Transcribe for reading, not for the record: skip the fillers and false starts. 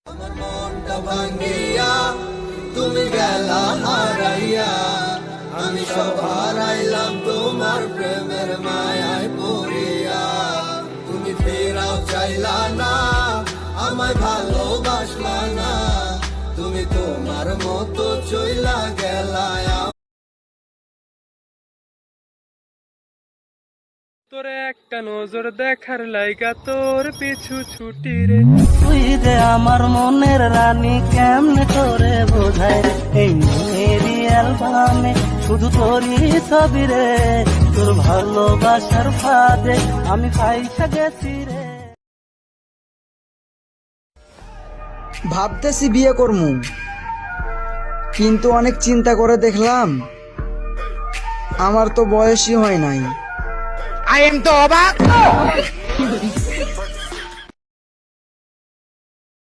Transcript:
আমার মনটা ভাঙিয়া তুমি গেলা হারাইয়া, আমি সব হারাইলাম তোমার প্রেমের মায়ায় পড়িয়া। তুমি ফেরাও চাইলা না, আমায় ভালোবাসলা না, তুমি তোমার মতো চইলা গেলা। তোরে একটা নজর দেখার লাইগা তোর পিছু ছুটি রে। তুই যে আমার মনের রানী, কেমনে তোরে বোঝায় রে। এই মেরি অ্যালবামে শুধু তোরই ছবি রে, তোর ভালোবাসার ফাঁদে আমি ফাইসা গেছি রে। ভাবতেছি বিয়ে করমু, কিন্তু অনেক চিন্তা করে দেখলাম আমার তো বয়সই হয় নাই। I am the Obak.